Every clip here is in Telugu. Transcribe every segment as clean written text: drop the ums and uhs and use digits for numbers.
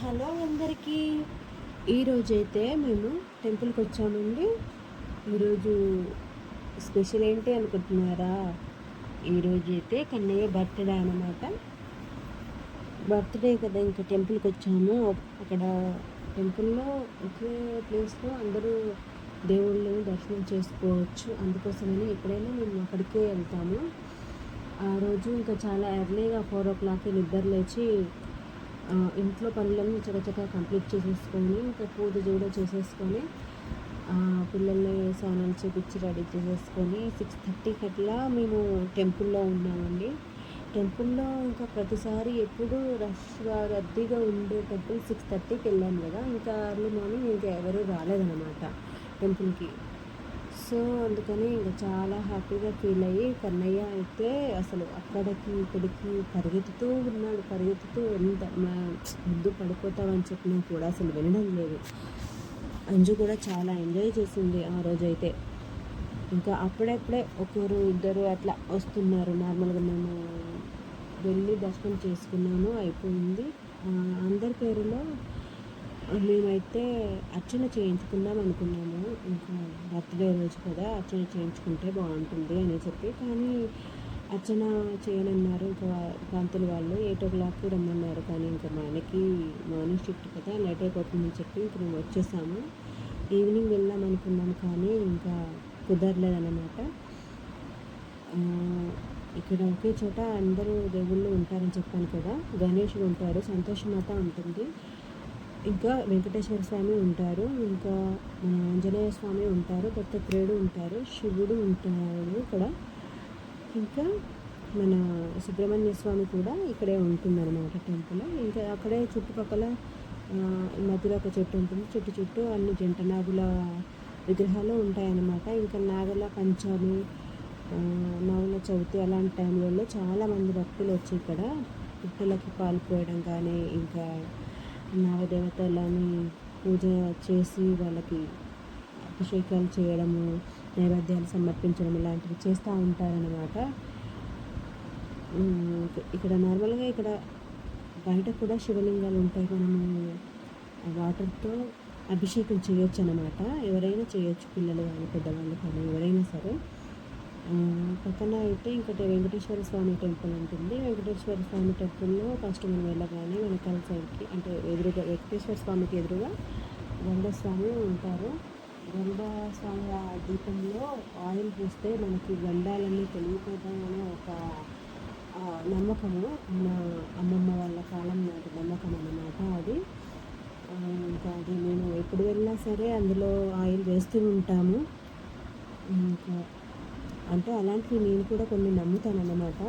హలో అందరికీ. ఈరోజైతే మేము టెంపుల్కి వచ్చామండి. ఈరోజు స్పెషల్ ఏంటి అనుకుంటున్నారా? ఈరోజైతే కన్నయ్య బర్త్డే అన్నమాట. బర్త్డే కదా, ఇంకా టెంపుల్కి వచ్చాము. అక్కడ టెంపుల్లో ఒకే ప్లేస్లో అందరూ దేవుళ్ళని దర్శనం చేసుకోవచ్చు. అందుకోసమని ఎప్పుడైనా మేము అక్కడికే వెళ్తాము. ఆ రోజు ఇంకా చాలా ఎర్లీగా 4 o'clock నిద్ర లేచి ఇంట్లో పనులన్నీ చకచకా కంప్లీట్ చేసేసుకొని ఇంకా పూజ కూడా చేసేసుకొని పిల్లల్ని స్నానాలు చేపించి రెడీ చేసేసుకొని 6:30కి అట్లా మేము టెంపుల్లో ఉన్నామండి. టెంపుల్లో ఇంకా ప్రతిసారి ఎప్పుడు రష్గా రద్దీగా ఉండే టెంపుల్ 6:30కి వెళ్ళాము కదా, ఇంకా ఎర్లీ మార్నింగ్ ఇంకా ఎవరు రాలేదన్నమాట టెంపుల్కి. సో అందుకని ఇంకా చాలా హ్యాపీగా ఫీల్ అయ్యి కన్నయ్య అయితే అసలు అక్కడికి ఇక్కడికి పరిగెత్తుతూ ఉన్నాడు. ఎంత ముద్దు పడిపోతావని చెప్పినా కూడా అసలు వినడం లేదు. అంజు కూడా చాలా ఎంజాయ్ చేసింది ఆ రోజైతే. ఇంకా అప్పుడప్పుడే ఒకరు ఇద్దరు అట్లా వస్తున్నారు. నార్మల్గా మేము వెళ్ళి దర్శనం చేసుకున్నాము, అయిపోయింది. అందరి పేరులో మేమైతే అర్చన చేయించుకుందాం అనుకున్నాము. ఇంకా బర్త్డే రోజు కదా, అర్చన చేయించుకుంటే బాగుంటుంది అని చెప్పి, కానీ అర్చన చేయనన్నారు. ఇంకా పంతులు వాళ్ళు 8 o'clock రమ్మన్నారు. కానీ ఇంకా మనకి మార్నింగ్ షిఫ్ట్ కదా, లేట్ అయిపోతుందని చెప్పి ఇంక మేము వచ్చేసాము. ఈవినింగ్ వెళ్దాం అనుకున్నాం కానీ ఇంకా కుదరలేదన్నమాట. ఇక్కడ ఒకే చోట అందరూ దేవుళ్ళు ఉంటారని చెప్పాను కదా. గణేషుడు ఉంటారు, సంతోషమాత ఉంటుంది, ఇంకా వెంకటేశ్వర స్వామి ఉంటారు, ఇంకా మన ఆంజనేయ స్వామి ఉంటారు, దత్తాత్రేయుడు ఉంటారు, శివుడు ఉంటారు ఇక్కడ, ఇంకా మన సుబ్రహ్మణ్య స్వామి కూడా ఇక్కడే ఉంటుందన్నమాట టెంపుల్. ఇంకా అక్కడే చుట్టుపక్కల మధ్యలో ఒక చెట్టు ఉంటుంది, చుట్టూ అన్ని జంట నాగుల విగ్రహాలు ఉంటాయన్నమాట. ఇంకా నాగల పంచమి, నాగుల చవితి అలాంటి టైంలలో చాలామంది భక్తులు వచ్చి ఇక్కడ పుట్టలకి పాలు పోయడం కానీ, ఇంకా నాగదేవతలని పూజ చేసి వాళ్ళకి అభిషేకాలు చేయడము, నైవేద్యాలు సమర్పించడం ఇలాంటివి చేస్తూ ఉంటారన్నమాట. ఇక్కడ నార్మల్గా ఇక్కడ బయట కూడా శివలింగాలు ఉంటాయి. మనము వాటర్తో అభిషేకం చేయొచ్చు అన్నమాట. ఎవరైనా చేయొచ్చు, పిల్లలు కానీ పెద్దవాళ్ళు కానీ ఎవరైనా సరే. పక్కన అయితే ఇంకటి వెంకటేశ్వర స్వామి టెంపుల్ ఉంటుంది. వెంకటేశ్వర స్వామి టెంపుల్లో ఫస్ట్ మనం వెళ్ళగానే వెనకాల సైడ్కి, అంటే ఎదురుగా వెంకటేశ్వర స్వామికి ఎదురుగా గరుడ స్వామి ఉంటారు. గరుడ స్వామి ఆ దీపంలో ఆయిల్ పూస్తే మనకి గండాలన్నీ తొలగిపోతాయనే ఒక నమ్మకము, మన అమ్మమ్మ వాళ్ళ కాలం నాటి నమ్మకం అన్నమాట అది. ఇంకా అది మేము ఎప్పుడు వెళ్ళినా సరే అందులో ఆయిల్ వేస్తూ ఉంటాము. ఇంకా అంటే అలాంటివి నేను కూడా కొన్ని నమ్ముతాను అన్నమాట.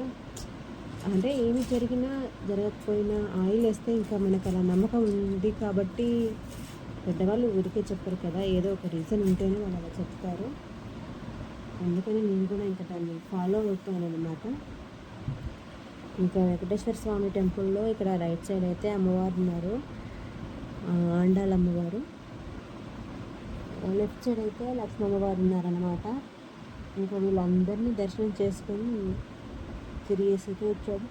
అంటే ఏమి జరిగినా జరగకపోయినా ఆయిల్ వేస్తే ఇంకా మనకు అలా నమ్మకం ఉంది కాబట్టి, పెద్దవాళ్ళు ఊరికే చెప్పరు కదా, ఏదో ఒక రీజన్ ఉంటేనే వాళ్ళు అలా చెప్తారు. అందుకని నేను కూడా ఇంకా దాన్ని ఫాలో అవుతాను అన్నమాట. ఇంకా వెంకటేశ్వర స్వామి టెంపుల్లో ఇక్కడ రైట్ సైడ్ అయితే అమ్మవారు ఉన్నారు, ఆండాల అమ్మవారు. లెఫ్ట్ సైడ్ అయితే లక్ష్మీ అమ్మవారు ఉన్నారన్నమాట. ఇంకా వీళ్ళందరినీ దర్శనం చేసుకొని తిరిగేసి వచ్చాము.